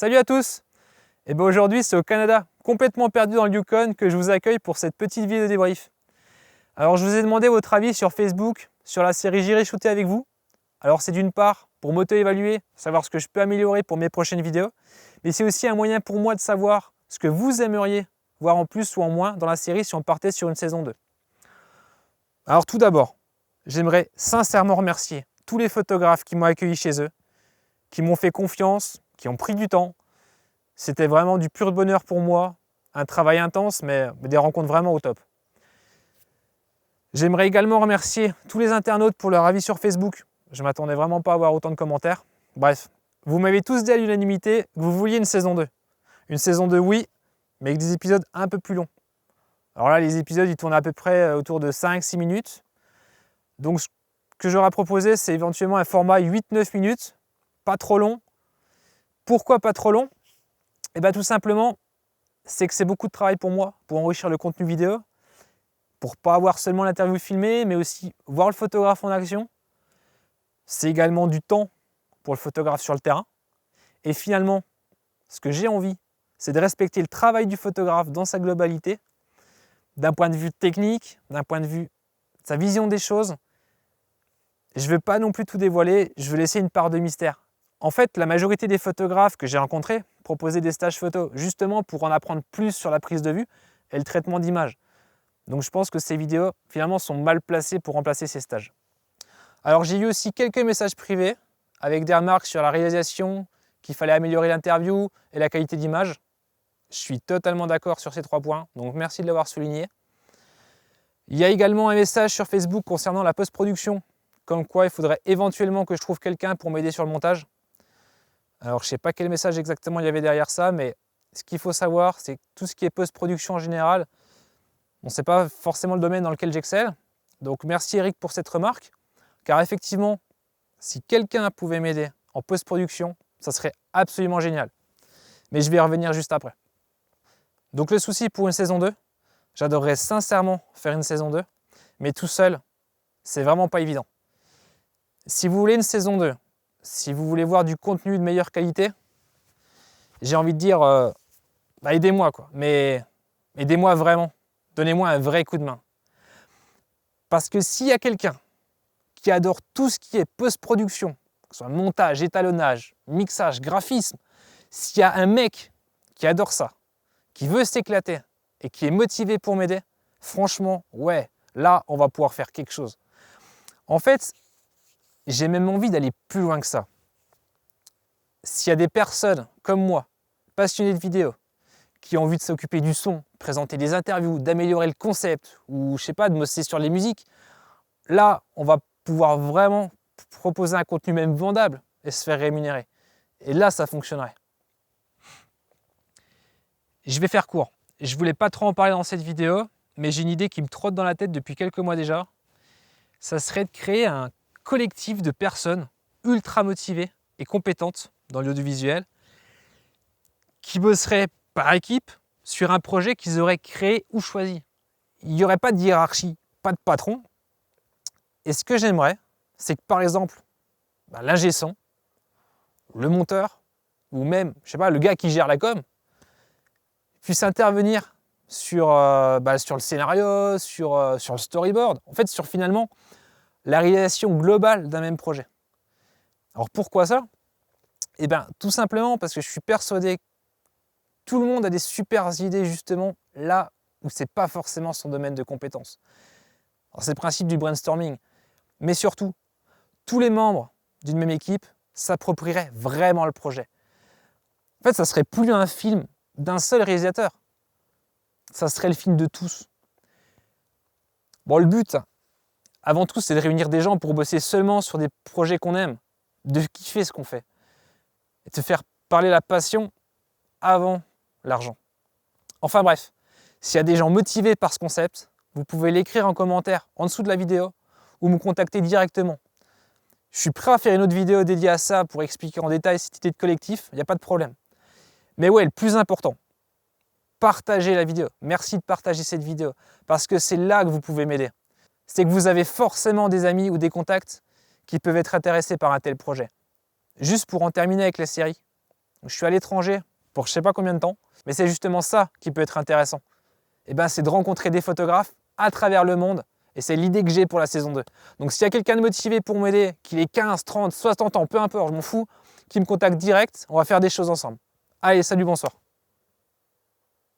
Salut à tous. Et bien aujourd'hui c'est au Canada, complètement perdu dans le Yukon, que je vous accueille pour cette petite vidéo débrief. Alors je vous ai demandé votre avis sur Facebook, sur la série J'irai shooter avec vous. Alors c'est d'une part pour m'auto-évaluer, savoir ce que je peux améliorer pour mes prochaines vidéos, mais c'est aussi un moyen pour moi de savoir ce que vous aimeriez voir en plus ou en moins dans la série si on partait sur une saison 2. Alors tout d'abord, j'aimerais sincèrement remercier tous les photographes qui m'ont accueilli chez eux, qui m'ont fait confiance, qui ont pris du temps. C'était vraiment du pur bonheur pour moi, un travail intense, mais des rencontres vraiment au top. J'aimerais également remercier tous les internautes pour leur avis sur Facebook. Je ne m'attendais vraiment pas à avoir autant de commentaires. Bref, vous m'avez tous dit à l'unanimité que vous vouliez une saison 2. Une saison 2, oui, mais avec des épisodes un peu plus longs. Alors là, les épisodes, ils tournent à peu près autour de 5-6 minutes. Donc, ce que j'aurais proposé, c'est éventuellement un format 8-9 minutes, pas trop long. Pourquoi pas trop long? Et bien tout simplement, c'est que c'est beaucoup de travail pour moi, pour enrichir le contenu vidéo, pour pas avoir seulement l'interview filmée, mais aussi voir le photographe en action. C'est également du temps pour le photographe sur le terrain. Et finalement, ce que j'ai envie, c'est de respecter le travail du photographe dans sa globalité, d'un point de vue technique, d'un point de vue de sa vision des choses. Je ne veux pas non plus tout dévoiler, je veux laisser une part de mystère. En fait, la majorité des photographes que j'ai rencontrés proposaient des stages photo justement pour en apprendre plus sur la prise de vue et le traitement d'image. Donc je pense que ces vidéos finalement sont mal placées pour remplacer ces stages. Alors j'ai eu aussi quelques messages privés avec des remarques sur la réalisation, qu'il fallait améliorer l'interview et la qualité d'image. Je suis totalement d'accord sur ces 3 points, donc merci de l'avoir souligné. Il y a également un message sur Facebook concernant la post-production, comme quoi il faudrait éventuellement que je trouve quelqu'un pour m'aider sur le montage. Alors je ne sais pas quel message exactement il y avait derrière ça, mais ce qu'il faut savoir, c'est que tout ce qui est post-production en général, bon, ce n'est pas forcément le domaine dans lequel j'excelle. Donc merci Eric pour cette remarque, car effectivement, si quelqu'un pouvait m'aider en post-production, ça serait absolument génial. Mais je vais y revenir juste après. Donc le souci pour une saison 2, j'adorerais sincèrement faire une saison 2, mais tout seul, c'est vraiment pas évident. Si vous voulez une saison 2, si vous voulez voir du contenu de meilleure qualité, j'ai envie de dire, aidez-moi quoi. Mais aidez-moi vraiment. Donnez-moi un vrai coup de main. Parce que s'il y a quelqu'un qui adore tout ce qui est post-production, que ce soit montage, étalonnage, mixage, graphisme, s'il y a un mec qui adore ça, qui veut s'éclater et qui est motivé pour m'aider, franchement, ouais, là, on va pouvoir faire quelque chose. En fait, j'ai même envie d'aller plus loin que ça. S'il y a des personnes comme moi, passionnées de vidéo, qui ont envie de s'occuper du son, présenter des interviews, d'améliorer le concept, ou je sais pas, de bosser sur les musiques, là, on va pouvoir vraiment proposer un contenu même vendable et se faire rémunérer. Et là, ça fonctionnerait. Je vais faire court. Je voulais pas trop en parler dans cette vidéo, mais j'ai une idée qui me trotte dans la tête depuis quelques mois déjà. Ça serait de créer un collectif de personnes ultra motivées et compétentes dans l'audiovisuel qui bosseraient par équipe sur un projet qu'ils auraient créé ou choisi. Il n'y aurait pas de hiérarchie, pas de patron. Et ce que j'aimerais, c'est que par exemple, l'ingé son, le monteur, ou même, je sais pas, le gars qui gère la com, puisse intervenir sur le scénario, sur le storyboard, en fait sur finalement la réalisation globale d'un même projet. Alors pourquoi ça? Eh bien tout simplement parce que je suis persuadé que tout le monde a des super idées justement là où c'est pas forcément son domaine de compétence. Alors c'est le principe du brainstorming, mais surtout, tous les membres d'une même équipe s'approprieraient vraiment le projet. En fait, ça serait plus un film d'un seul réalisateur. Ça serait le film de tous. Bon, le but, avant tout, c'est de réunir des gens pour bosser seulement sur des projets qu'on aime, de kiffer ce qu'on fait, et de faire parler la passion avant l'argent. Enfin bref, s'il y a des gens motivés par ce concept, vous pouvez l'écrire en commentaire en dessous de la vidéo ou me contacter directement. Je suis prêt à faire une autre vidéo dédiée à ça pour expliquer en détail cette idée de collectif, il n'y a pas de problème. Mais ouais, le plus important, partagez la vidéo. Merci de partager cette vidéo parce que c'est là que vous pouvez m'aider. C'est que vous avez forcément des amis ou des contacts qui peuvent être intéressés par un tel projet. Juste pour en terminer avec la série, je suis à l'étranger pour je sais pas combien de temps, mais c'est justement ça qui peut être intéressant. Et ben, c'est de rencontrer des photographes à travers le monde, et c'est l'idée que j'ai pour la saison 2. Donc s'il y a quelqu'un de motivé pour m'aider, qu'il ait 15, 30, 60 ans, peu importe, je m'en fous, qui me contacte direct, on va faire des choses ensemble. Allez, salut, bonsoir.